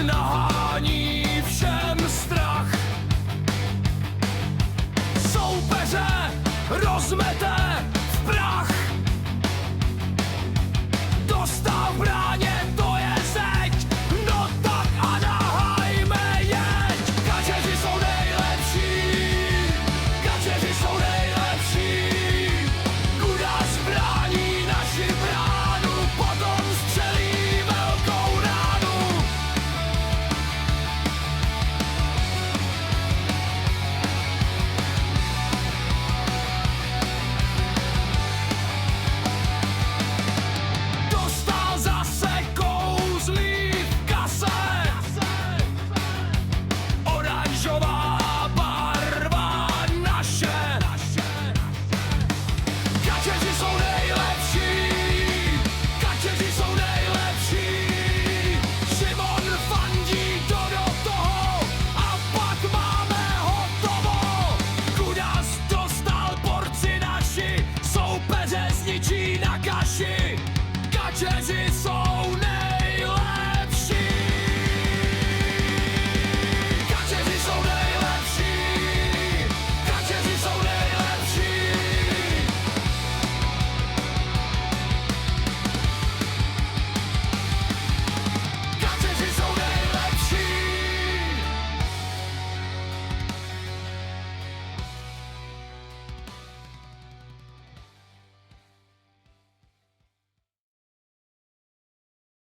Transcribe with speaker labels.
Speaker 1: nahání všem strach. Soupeře rozmete v prach. Dostal bráně, to je zeď, no tak a nahajme jeď. Kačeři jsou nejlepší, kačeři jsou nejlepší. Kudas brání naši bránu, potom střelí velkou ránu. Dostal zase kouzlí v kase. Oranžová barva naše. Kačeři jsou nejlepší, kačeři jsou nejlepší. Šimon fandí to do toho a pak máme hotovo. Kudas dostal porci naši, soupeře zničí na kaši. Kačeři jsou